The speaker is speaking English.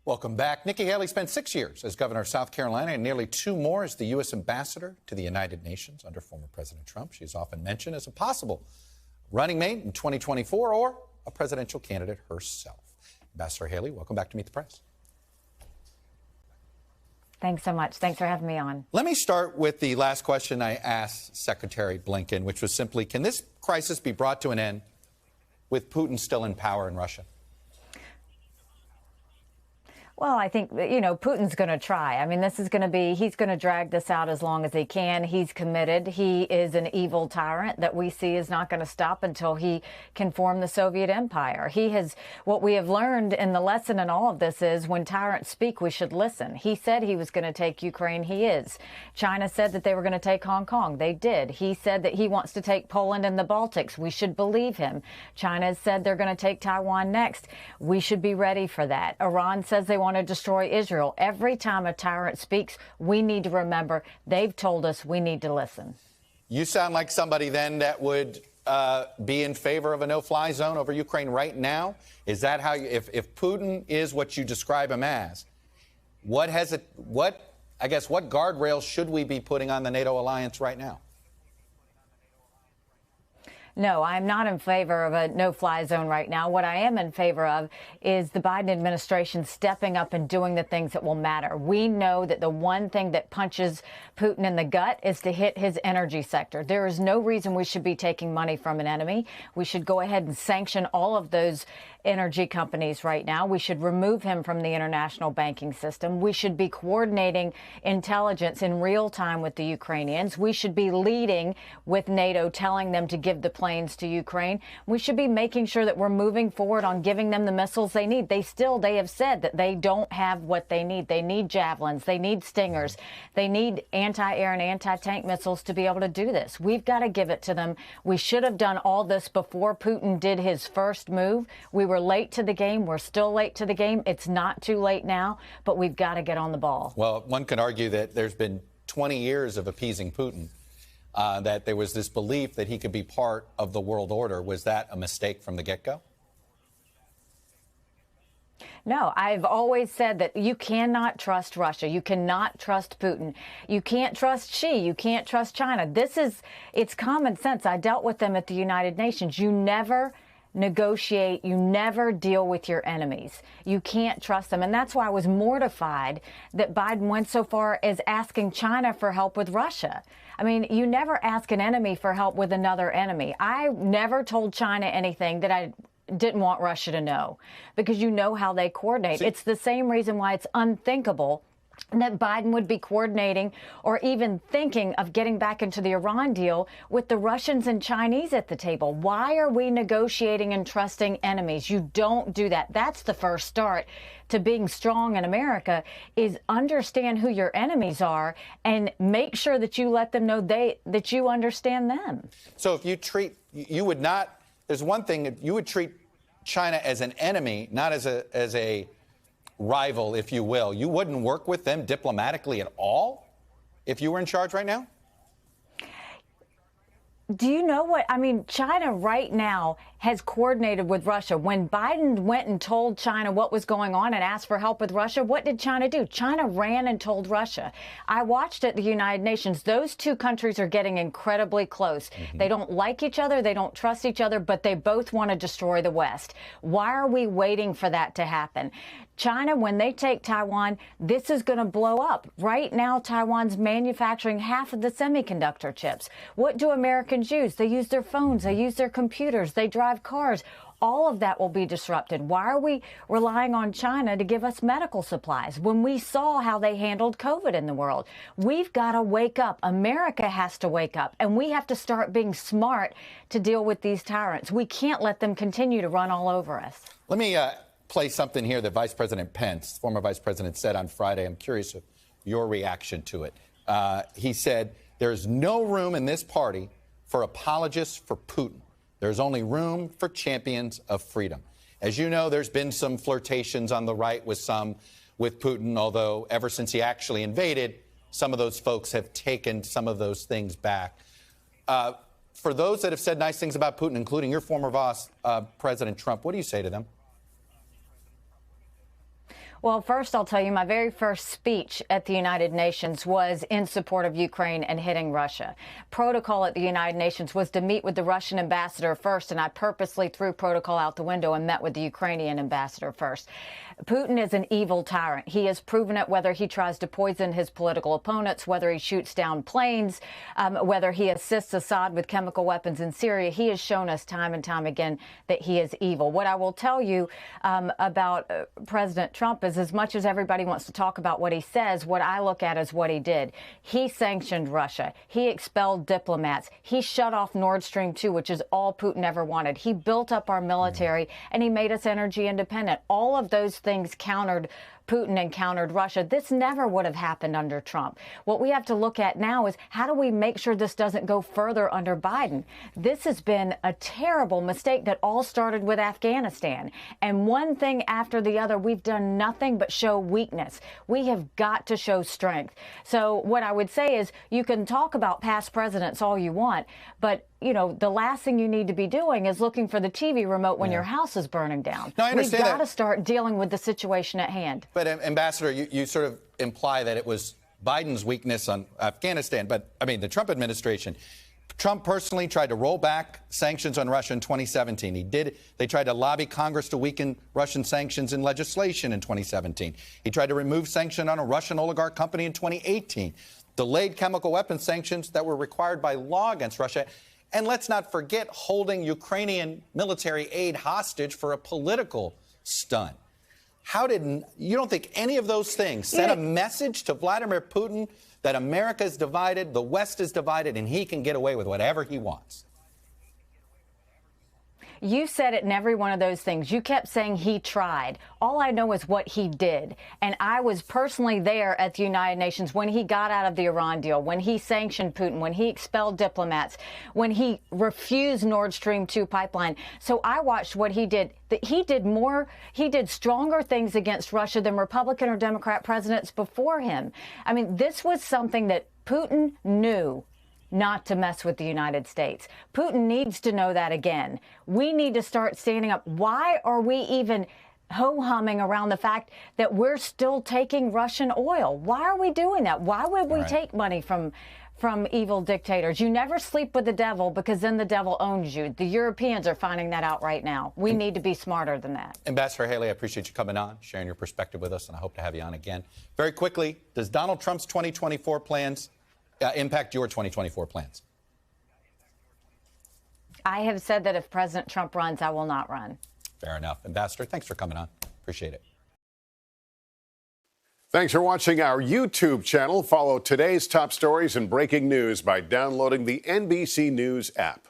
Welcome back. Nikki Haley spent 6 years as governor of South Carolina and nearly 2 more as the U.S. ambassador to the United Nations under former President Trump. She is often mentioned as a possible running mate in 2024 or a presidential candidate herself. Ambassador Haley, welcome back to Meet the Press. Thanks so much. Thanks for having me on. Let me start with the last question I asked Secretary Blinken, which was simply, can this crisis be brought to an end with Putin still in power in Russia? Well, I think, Putin's going to try. I mean, he's going to drag this out as long as he can. He's committed. He is an evil tyrant that we see is not going to stop until he can form the Soviet Empire. What we have learned in the lesson in all of this is when tyrants speak, we should listen. He said he was going to take Ukraine. He is. China said that they were going to take Hong Kong. They did. He said that he wants to take Poland and the Baltics. We should believe him. China has said they're going to take Taiwan next. We should be ready for that. Iran says they want to destroy Israel. Every time a tyrant speaks, we need to remember they've told us we need to listen. You sound like somebody then that would be in favor of a no-fly zone over Ukraine right now. Is that how if Putin is what you describe him as, what guardrails should we be putting on the NATO alliance right now? No, I'm not in favor of a no-fly zone right now. What I am in favor of is the Biden administration stepping up and doing the things that will matter. We know that the one thing that punches Putin in the gut is to hit his energy sector. There is no reason we should be taking money from an enemy. We should go ahead and sanction all of those energy companies right now. We should remove him from the international banking system. We should be coordinating intelligence in real time with the Ukrainians. We should be leading with NATO, telling them to give the planes to Ukraine. We should be making sure that we're moving forward on giving them the missiles they need. They have said that they don't have what they need. They need javelins. They need Stingers. They need anti-air and anti-tank missiles to be able to do this. We've got to give it to them. We should have done all this before Putin did his first move. We were late to the game. We're still late to the game. It's not too late now, but we've got to get on the ball. Well, one could argue that there's been 20 years of appeasing Putin, that there was this belief that he could be part of the world order. Was that a mistake from the get-go? No, I've always said that you cannot trust Russia. You cannot trust Putin. You can't trust Xi. You can't trust China. It's common sense. I dealt with them at the United Nations. You never negotiate. You never deal with your enemies. You can't trust them. And that's why I was mortified that Biden went so far as asking China for help with Russia. I mean, you never ask an enemy for help with another enemy. I never told China anything that I didn't want Russia to know, because you know how they coordinate. It's the same reason why it's unthinkable that Biden would be coordinating or even thinking of getting back into the Iran deal with the Russians and Chinese at the table. Why are we negotiating and trusting enemies? You don't do that. That's the first start to being strong in America, is understand who your enemies are and make sure that you let them know that you understand them. So if you would not, there's one thing, you would treat China as an enemy, not as a rival, if you will. You wouldn't work with them diplomatically at all if you were in charge right now? Do you know what? I mean, China right now has coordinated with Russia. When Biden went and told China what was going on and asked for help with Russia, what did China do? China ran and told Russia. I watched at the United Nations. Those two countries are getting incredibly close. They don't like each other. They don't trust each other, but they both want to destroy the West. Why are we waiting for that to happen? China, when they take Taiwan, this is going to blow up. Right now, Taiwan's manufacturing half of the semiconductor chips. What do Americans use? They use their phones. They use their computers. They drive cars. All of that will be disrupted. Why are we relying on China to give us medical supplies when we saw how they handled COVID in the world? We've got to wake up. America has to wake up, and we have to start being smart to deal with these tyrants. We can't let them continue to run all over us. Let me play something here that Vice President Pence, former Vice President, said on Friday. I'm curious of your reaction to it. He said, there's no room in this party for apologists for Putin. There's only room for champions of freedom. As you know, there's been some flirtations on the right with Putin, although ever since he actually invaded, some of those folks have taken some of those things back. For those that have said nice things about Putin, including your former boss, President Trump, what do you say to them? Well, first, I'll tell you, my very first speech at the United Nations was in support of Ukraine and hitting Russia. Protocol at the United Nations was to meet with the Russian ambassador first, and I purposely threw protocol out the window and met with the Ukrainian ambassador first. Putin is an evil tyrant. He has proven it, whether he tries to poison his political opponents, whether he shoots down planes, whether he assists Assad with chemical weapons in Syria. He has shown us time and time again that he is evil. What I will tell you about President Trump is, as much as everybody wants to talk about what he says, what I look at is what he did. He sanctioned Russia. He expelled diplomats. He shut off Nord Stream 2, which is all Putin ever wanted. He built up our military, and he made us energy independent. All of those things countered Putin and countered Russia. This never would have happened under Trump. What we have to look at now is, how do we make sure this doesn't go further under Biden? This has been a terrible mistake that all started with Afghanistan. And one thing after the other, we've done nothing but show weakness. We have got to show strength. So what I would say is, you can talk about past presidents all you want, but you know, the last thing you need to be doing is looking for the TV remote when your house is burning down. No, I understand We've got to start dealing with the situation at hand. But Ambassador, you sort of imply that it was Biden's weakness on Afghanistan. But I mean, the Trump administration, Trump personally tried to roll back sanctions on Russia in 2017. He did. They tried to lobby Congress to weaken Russian sanctions in legislation in 2017. He tried to remove sanction on a Russian oligarch company in 2018. Delayed chemical weapons sanctions that were required by law against Russia. And let's not forget holding Ukrainian military aid hostage for a political stunt. You don't think any of those things sent a message to Vladimir Putin that America is divided, the West is divided, and he can get away with whatever he wants? You said it in every one of those things. You kept saying he tried. All I know is what he did. And I was personally there at the United Nations when he got out of the Iran deal, when he sanctioned Putin, when he expelled diplomats, when he refused Nord Stream 2 pipeline. So I watched what he did. He did stronger things against Russia than Republican or Democrat presidents before him. I mean, this was something that Putin knew not to mess with the United States. Putin needs to know that again. We need to start standing up. Why are we even ho-humming around the fact that we're still taking Russian oil? Why are we doing that? Why would we take money from evil dictators? You never sleep with the devil, because then the devil owns you. The Europeans are finding that out right now. We need to be smarter than that. Ambassador Haley, I appreciate you coming on, sharing your perspective with us, and I hope to have you on again. Very quickly, does Donald Trump's 2024 plans impact your 2024 plans? I have said that if President Trump runs, I will not run. Fair enough. Ambassador, thanks for coming on. Appreciate it. Thanks for watching our YouTube channel. Follow today's top stories and breaking news by downloading the NBC News app.